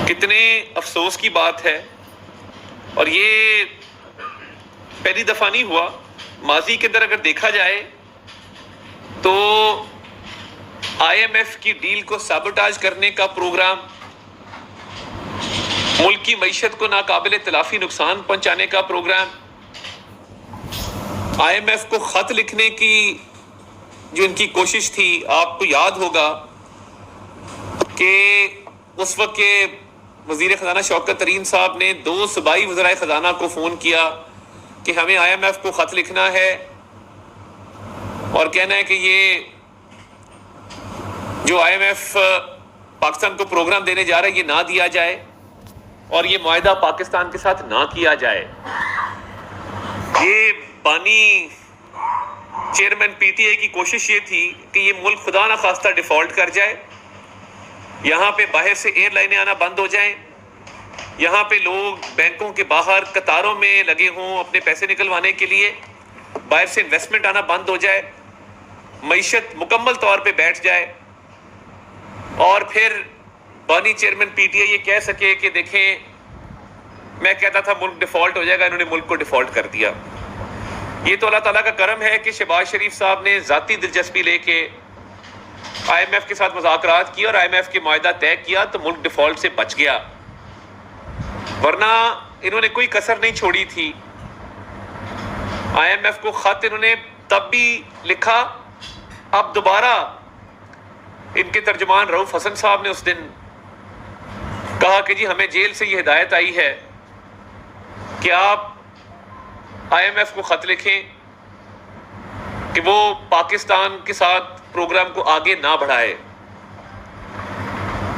کتنے افسوس کی بات ہے، اور یہ پہلی دفعہ نہیں ہوا، ماضی کے اندر اگر دیکھا جائے تو آئی ایم ایف کی ڈیل کو سابوٹاج کرنے کا پروگرام، ملک کی معیشت کو ناقابل تلافی نقصان پہنچانے کا پروگرام، آئی ایم ایف کو خط لکھنے کی جو ان کی کوشش تھی، آپ کو یاد ہوگا کہ اس وقت کے وزیر خزانہ شوکت ترین صاحب نے 2 صوبائی وزرائے خزانہ کو فون کیا کہ ہمیں آئی ایم ایف کو خط لکھنا ہے اور کہنا ہے کہ یہ جو آئی ایم ایف پاکستان کو پروگرام دینے جا رہا ہے یہ نہ دیا جائے اور یہ معاہدہ پاکستان کے ساتھ نہ کیا جائے۔ یہ بانی چیئرمین پی ٹی آئی کی کوشش یہ تھی کہ یہ ملک خدا نہ خواستہ ڈیفالٹ کر جائے، یہاں پہ باہر سے ایئر لائنیں آنا بند ہو جائیں، یہاں پہ لوگ بینکوں کے باہر قطاروں میں لگے ہوں اپنے پیسے نکلوانے کے لیے، باہر سے انویسٹمنٹ آنا بند ہو جائے، معیشت مکمل طور پہ بیٹھ جائے، اور پھر بانی چیئرمین پی ٹی آئی یہ کہہ سکے کہ دیکھیں میں کہتا تھا ملک ڈیفالٹ ہو جائے گا، انہوں نے ملک کو ڈیفالٹ کر دیا۔ یہ تو اللہ تعالیٰ کا کرم ہے کہ شہباز شریف صاحب نے ذاتی دلچسپی لے کے آئی ایم ایف کے ساتھ مذاکرات کیا اور آئی ایم ایف کے معاہدہ طے کیا تو ملک ڈیفالٹ سے بچ گیا، ورنہ انہوں نے کوئی کسر نہیں چھوڑی تھی۔ آئی ایم ایف کو خط انہوں نے تب بھی لکھا، اب دوبارہ ان کے ترجمان رؤف حسن صاحب نے اس دن کہا کہ جی ہمیں جیل سے یہ ہدایت آئی ہے کہ آپ آئی ایم ایف کو خط لکھیں کہ وہ پاکستان کے ساتھ پروگرام کو آگے نہ بڑھائے،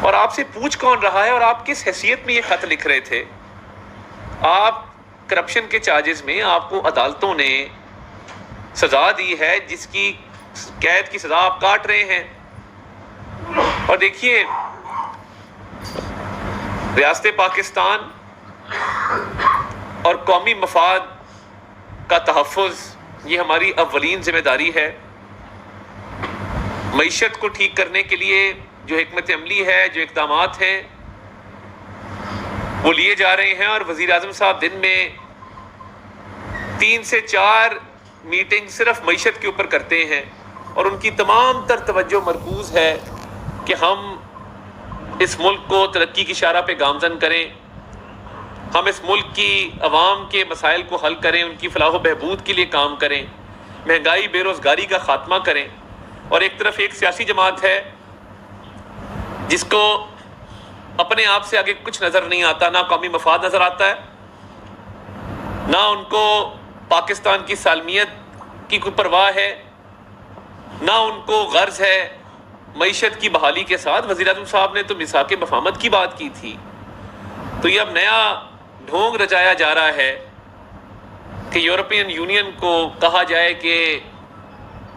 اور آپ سے پوچھ کون رہا ہے اور آپ کس حیثیت میں یہ خط لکھ رہے تھے؟ آپ کرپشن کے چارجز میں آپ کو عدالتوں نے سزا دی ہے جس کی قید کی سزا آپ کاٹ رہے ہیں، اور دیکھیے ریاست پاکستان اور قومی مفاد کا تحفظ یہ ہماری اولین ذمہ داری ہے۔ معیشت کو ٹھیک کرنے کے لیے جو حکمت عملی ہے، جو اقدامات ہیں وہ لیے جا رہے ہیں، اور وزیر اعظم صاحب دن میں 3 سے 4 میٹنگ صرف معیشت کے اوپر کرتے ہیں، اور ان کی تمام تر توجہ مرکوز ہے کہ ہم اس ملک کو ترقی کی شارہ پہ گامزن کریں، ہم اس ملک کی عوام کے مسائل کو حل کریں، ان کی فلاح و بہبود کے لیے کام کریں، مہنگائی بے روزگاری کا خاتمہ کریں۔ اور ایک طرف ایک سیاسی جماعت ہے جس کو اپنے آپ سے آگے کچھ نظر نہیں آتا، نہ قومی مفاد نظر آتا ہے، نہ ان کو پاکستان کی سالمیت کی کوئی پرواہ ہے، نہ ان کو غرض ہے معیشت کی بحالی کے ساتھ۔ وزیر اعظم صاحب نے تو میثاق مفاہمت کی بات کی تھی، تو یہ اب نیا ڈھونگ رچایا جا رہا ہے کہ یورپین یونین کو کہا جائے کہ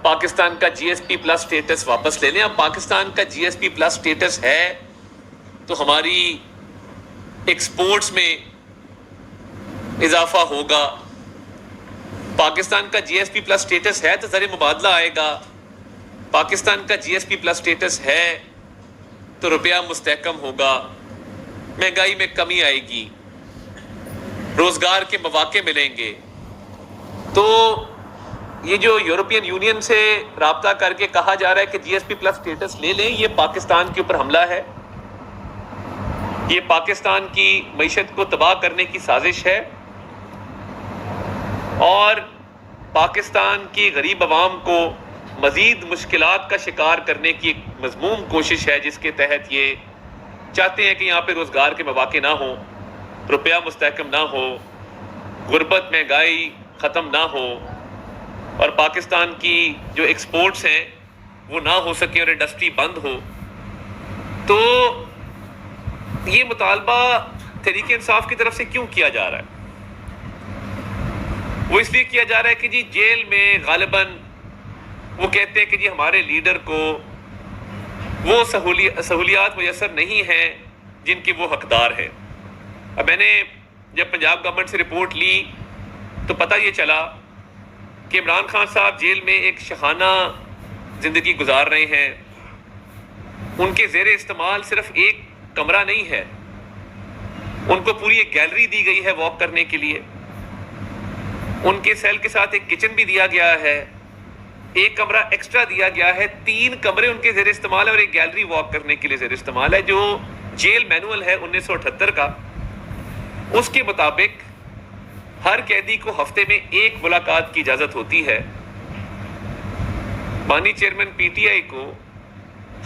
پاکستان کا جی ایس پی پلس سٹیٹس واپس لے لیں۔ اب پاکستان کا جی ایس پی پلس سٹیٹس ہے تو ہماری ایکسپورٹس میں اضافہ ہوگا، پاکستان کا جی ایس پی پلس سٹیٹس ہے تو زر مبادلہ آئے گا، پاکستان کا جی ایس پی پلس سٹیٹس ہے تو روپیہ مستحکم ہوگا، مہنگائی میں کمی آئے گی، روزگار کے مواقع ملیں گے۔ تو یہ جو یورپین یونین سے رابطہ کر کے کہا جا رہا ہے کہ جی ایس پی پلس سٹیٹس لے لیں، یہ پاکستان کے اوپر حملہ ہے، یہ پاکستان کی معیشت کو تباہ کرنے کی سازش ہے، اور پاکستان کی غریب عوام کو مزید مشکلات کا شکار کرنے کی ایک مذموم کوشش ہے، جس کے تحت یہ چاہتے ہیں کہ یہاں پہ روزگار کے مواقع نہ ہوں، روپیہ مستحکم نہ ہو، غربت مہنگائی ختم نہ ہو، اور پاکستان کی جو ایکسپورٹس ہیں وہ نہ ہو سکے اور انڈسٹری بند ہو۔ تو یہ مطالبہ تحریک انصاف کی طرف سے کیوں کیا جا رہا ہے؟ وہ اس لیے کیا جا رہا ہے کہ جی جیل میں غالباً وہ کہتے ہیں کہ جی ہمارے لیڈر کو وہ سہولیات میسر نہیں ہیں جن کے وہ حقدار ہیں۔ اب میں نے جب پنجاب گورنمنٹ سے رپورٹ لی تو پتہ یہ چلا کہ عمران خان صاحب جیل میں ایک شاہانہ زندگی گزار رہے ہیں، ان کے زیر استعمال صرف ایک کمرہ نہیں ہے، ان کو پوری ایک گیلری دی گئی ہے واک کرنے کے لیے، ان کے سیل کے ساتھ ایک کچن بھی دیا گیا ہے، ایک کمرہ ایکسٹرا دیا گیا ہے، 3 کمرے ان کے زیر استعمال ہے اور ایک گیلری واک کرنے کے لیے زیر استعمال ہے۔ جو جیل مینول ہے 1978 کا، اس کے مطابق ہر قیدی کو ہفتے میں 1 ملاقات کی اجازت ہوتی ہے۔ بانی چیئرمین پی ٹی آئی کو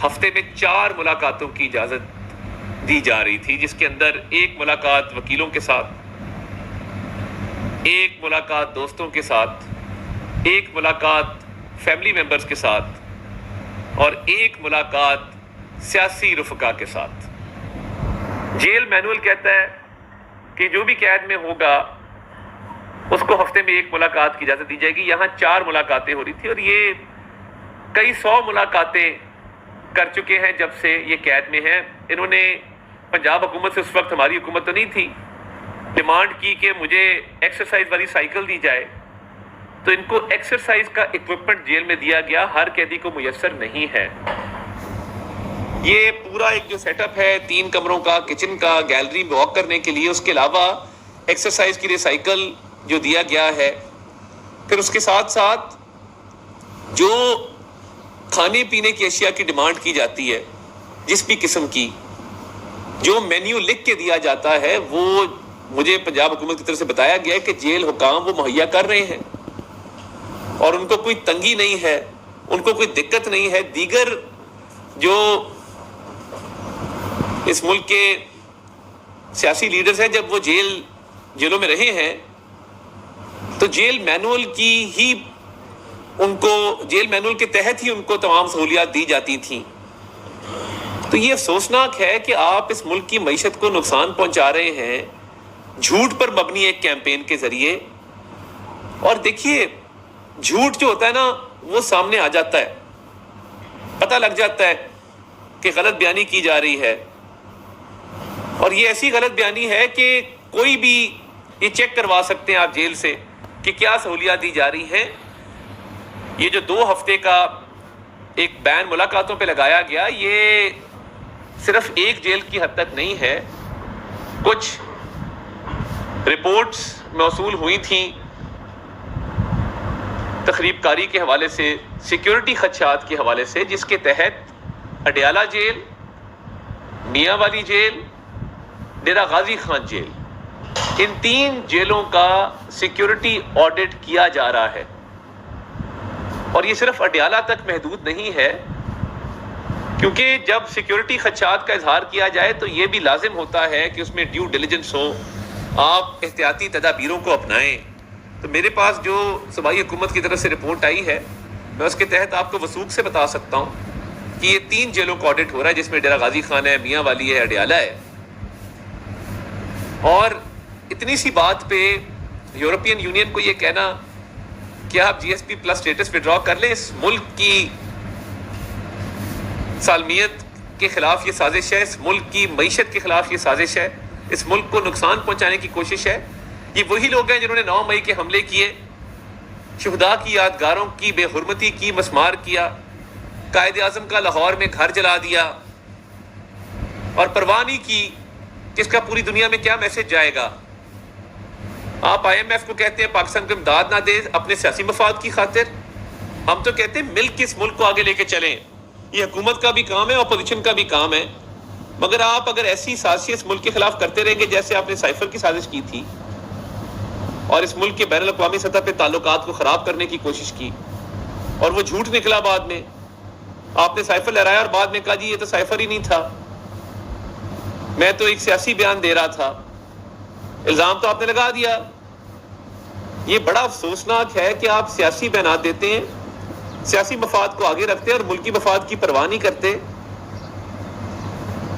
ہفتے میں 4 ملاقاتوں کی اجازت دی جا رہی تھی، جس کے اندر 1 ملاقات وکیلوں کے ساتھ، 1 ملاقات دوستوں کے ساتھ، 1 ملاقات فیملی ممبرز کے ساتھ اور 1 ملاقات سیاسی رفقا کے ساتھ۔ جیل مینول کہتا ہے کہ جو بھی قید میں ہوگا اس کو ہفتے میں 1 ملاقات کی اجازت دی جائے گی۔ یہاں 4 ملاقاتیں ہو رہی تھی اور یہ کئی 100 ملاقاتیں کر چکے ہیں جب سے یہ قید میں ہیں۔ انہوں نے پنجاب حکومت سے، اس وقت ہماری حکومت تو نہیں تھی، ڈیمانڈ کی کہ مجھے ایکسرسائز والی سائیکل دی جائے، تو ان کو ایکسرسائز کا اکوپمنٹ جیل میں دیا گیا، ہر قیدی کو میسر نہیں ہے۔ یہ پورا ایک جو سیٹ اپ ہے 3 کمروں کا، کچن کا، گیلری واک کرنے کے لیے، اس کے علاوہ ایکسرسائز کے لیے سائیکل جو دیا گیا ہے، پھر اس کے ساتھ ساتھ جو کھانے پینے کی اشیاء کی ڈیمانڈ کی جاتی ہے، جس بھی قسم کی، جو مینیو لکھ کے دیا جاتا ہے، وہ مجھے پنجاب حکومت کی طرف سے بتایا گیا ہے کہ جیل حکام وہ مہیا کر رہے ہیں اور ان کو کوئی تنگی نہیں ہے، ان کو کوئی دقت نہیں ہے۔ دیگر جو اس ملک کے سیاسی لیڈرز ہیں، جب وہ جیلوں میں رہے ہیں تو جیل مینول کی ہی ان کو، جیل مینول کے تحت ہی ان کو تمام سہولیات دی جاتی تھیں۔ تو یہ افسوسناک ہے کہ آپ اس ملک کی معیشت کو نقصان پہنچا رہے ہیں جھوٹ پر مبنی ایک کیمپین کے ذریعے۔ اور دیکھیے، جھوٹ جو ہوتا ہے نا، وہ سامنے آ جاتا ہے، پتہ لگ جاتا ہے کہ غلط بیانی کی جا رہی ہے، اور یہ ایسی غلط بیانی ہے کہ کوئی بھی یہ چیک کروا سکتے ہیں آپ جیل سے کہ کیا سہولیات دی جا رہی ہیں۔ یہ جو 2 ہفتے کا ایک بین ملاقاتوں پہ لگایا گیا، یہ صرف ایک جیل کی حد تک نہیں ہے۔ کچھ رپورٹس موصول ہوئی تھیں تخریب کاری کے حوالے سے، سیکیورٹی خدشات کے حوالے سے، جس کے تحت اڈیالہ جیل، میاں والی جیل، ڈیرہ غازی خان جیل، ان 3 جیلوں کا سیکیورٹی آڈٹ کیا جا رہا ہے۔ اور یہ صرف اڈیالہ تک محدود نہیں ہے، کیونکہ جب سیکیورٹی خدشات کا اظہار کیا جائے تو یہ بھی لازم ہوتا ہے کہ اس میں ڈیو ڈیلیجنس ہو، آپ احتیاطی تدابیروں کو اپنائیں۔ تو میرے پاس جو صوبائی حکومت کی طرف سے رپورٹ آئی ہے، میں اس کے تحت آپ کو وثوق سے بتا سکتا ہوں کہ یہ 3 جیلوں کا آڈٹ ہو رہا ہے، جس میں ڈیرہ غازی خان ہے، میاں والی ہے، اڈیالہ ہے۔ اور اتنی سی بات پہ یورپین یونین کو یہ کہنا کہ آپ G S P plus status withdraw کر لیں، اس ملک کی سالمیت کے خلاف یہ سازش ہے، اس ملک کی معیشت کے خلاف یہ سازش ہے، اس ملک کو نقصان پہنچانے کی کوشش ہے۔ یہ وہی لوگ ہیں جنہوں نے 9 مئی کے حملے کیے، شہداء کی یادگاروں کی بے حرمتی کی، مسمار کیا، قائد اعظم کا لاہور میں گھر جلا دیا، اور پرواہ نہیں کی جس کا پوری دنیا میں کیا میسج جائے گا۔ آپ آئی ایم ایف کو کہتے ہیں پاکستان کو امداد نہ دے اپنے سیاسی مفاد کی خاطر، ہم تو کہتے ہیں مل کے اس ملک کو آگے لے کے چلیں۔ یہ حکومت کا بھی کام ہے، اپوزیشن کا بھی کام ہے، مگر آپ اگر ایسی سازش اس ملک کے خلاف کرتے رہیں گے جیسے آپ نے سائفر کی سازش کی تھی اور اس ملک کے بین الاقوامی سطح پہ تعلقات کو خراب کرنے کی کوشش کی، اور وہ جھوٹ نکلا بعد میں، آپ نے سائفر لہرایا اور بعد میں کہا جی یہ تو سائفر ہی نہیں تھا، میں تو ایک سیاسی بیان دے رہا تھا، الزام تو آپ نے لگا دیا۔ یہ بڑا افسوسناک ہے کہ آپ سیاسی بیانات دیتے ہیں، سیاسی مفاد کو آگے رکھتے ہیں اور ملکی مفاد کی پرواہ نہیں کرتے۔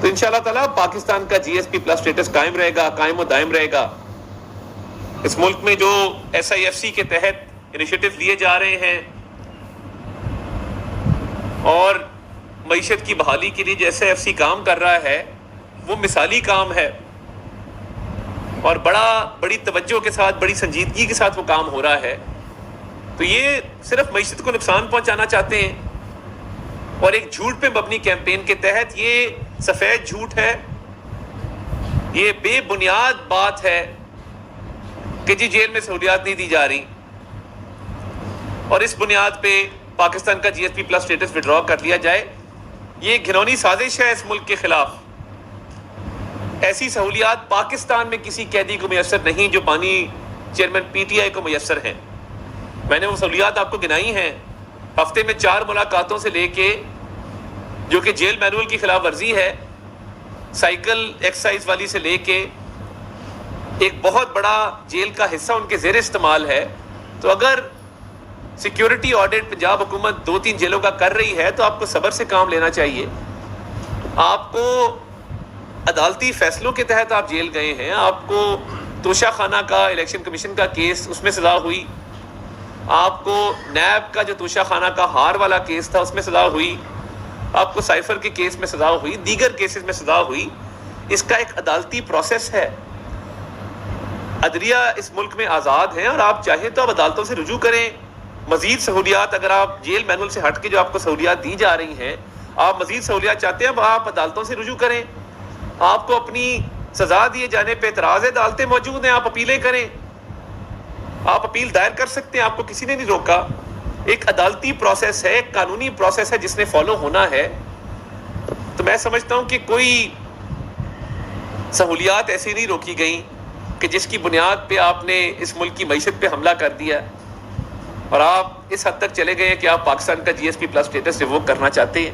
تو انشاءاللہ تعالیٰ پاکستان کا جی ایس پی پلس اسٹیٹس قائم رہے گا، قائم و دائم رہے گا۔ اس ملک میں جو ایس آئی ایف سی کے تحت انیشیٹو لیے جا رہے ہیں اور معیشت کی بحالی کے لیے جو ایس آئی ایف سی کام کر رہا ہے، وہ مثالی کام ہے، اور بڑی توجہ کے ساتھ، بڑی سنجیدگی کے ساتھ وہ کام ہو رہا ہے۔ تو یہ صرف معیشت کو نقصان پہنچانا چاہتے ہیں، اور ایک جھوٹ پہ مبنی کیمپین کے تحت، یہ سفید جھوٹ ہے یہ بے بنیاد بات ہے کہ جی جیل میں سہولیات نہیں دی جا رہی اور اس بنیاد پہ پاکستان کا GSP پلس سٹیٹس وڈرا کر لیا جائے. یہ گھنونی سازش ہے اس ملک کے خلاف. ایسی سہولیات پاکستان میں کسی قیدی کو میسر نہیں جو بانی چیئرمین PTI کو میسر ہیں. میں نے وہ سہولیات آپ کو گنائی ہیں. ہفتے میں 4 ملاقاتوں سے لے کے جو کہ جیل مینول کی خلاف ورزی ہے، سائیکل ایکسرسائز والی سے لے کے ایک بہت بڑا جیل کا حصہ ان کے زیر استعمال ہے. تو اگر سیکیورٹی آڈٹ پنجاب حکومت 2-3 جیلوں کا کر رہی ہے تو آپ کو صبر سے کام لینا چاہیے. آپ کو عدالتی فیصلوں کے تحت آپ جیل گئے ہیں. آپ کو توشہ خانہ کا الیکشن کمیشن کا کیس، اس میں سزا ہوئی. آپ کو نیب کا جو توشہ خانہ کا ہار والا کیس تھا اس میں سزا ہوئی. آپ کو سائفر کے کیس میں سزا ہوئی، دیگر کیسز میں سزا ہوئی. اس کا ایک عدالتی پروسیس ہے. عدلیہ اس ملک میں آزاد ہیں اور آپ چاہیں تو آپ عدالتوں سے رجوع کریں. مزید سہولیات اگر آپ جیل مینول سے ہٹ کے جو آپ کو سہولیات دی جا رہی ہیں، آپ مزید سہولیات چاہتے ہیں، آپ عدالتوں سے رجوع کریں. آپ کو اپنی سزا دیے جانے پہ اعتراض ہے، عدالتیں موجود ہیں، آپ اپیلیں کریں. آپ اپیل دائر کر سکتے ہیں، آپ کو کسی نے نہیں روکا. ایک عدالتی پروسیس ہے، ایک قانونی پروسیس ہے جس نے فالو ہونا ہے. تو میں سمجھتا ہوں کہ کوئی سہولیات ایسی نہیں روکی گئیں کہ جس کی بنیاد پہ آپ نے اس ملک کی معیشت پہ حملہ کر دیا اور آپ اس حد تک چلے گئے ہیں کہ آپ پاکستان کا GSP پلس سٹیٹس ریووک کرنا چاہتے ہیں.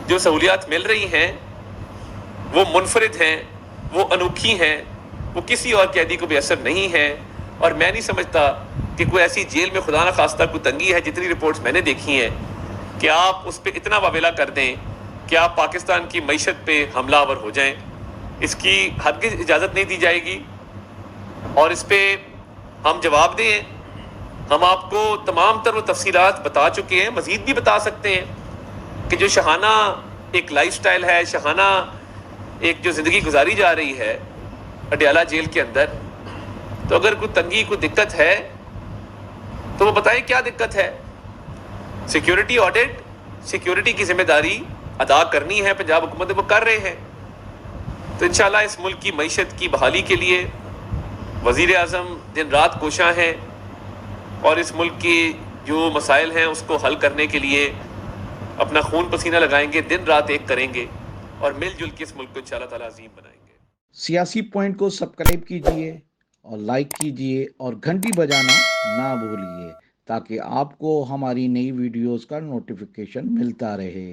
جو سہولیات مل رہی ہیں وہ منفرد ہیں، وہ انوکھی ہیں، وہ کسی اور قیدی کو بھی اثر نہیں ہیں. اور میں نہیں سمجھتا کہ کوئی ایسی جیل میں خدا نخواستہ کوئی تنگی ہے، جتنی رپورٹس میں نے دیکھی ہیں، کہ آپ اس پہ اتنا واویلا کر دیں کہ آپ پاکستان کی معیشت پہ حملہ آور ہو جائیں. اس کی ہرگز اجازت نہیں دی جائے گی اور اس پہ ہم جواب دیں. ہم آپ کو تمام تر وہ تفصیلات بتا چکے ہیں، مزید بھی بتا سکتے ہیں کہ جو شاہانہ ایک لائف سٹائل ہے، شاہانہ ایک جو زندگی گزاری جا رہی ہے اڈیالہ جیل کے اندر، تو اگر کوئی تنگی، کوئی دقت ہے تو وہ بتائیں کیا دقت ہے. سیکیورٹی آڈٹ، سیکیورٹی کی ذمہ داری ادا کرنی ہے، پنجاب حکومت وہ کر رہے ہیں. تو انشاءاللہ اس ملک کی معیشت کی بحالی کے لیے وزیر اعظم دن رات کوشاں ہیں اور اس ملک کی جو مسائل ہیں اس کو حل کرنے کے لیے اپنا خون پسینہ لگائیں گے، دن رات ایک کریں گے اور مل جل کے اس ملک کو انشاءاللہ تعالی عظیم بنائیں گے. سیاسی پوائنٹ کو سبسکرائب کیجئے اور لائک کیجئے اور گھنٹی بجانا نہ بھولیے تاکہ آپ کو ہماری نئی ویڈیوز کا نوٹیفیکیشن ملتا رہے.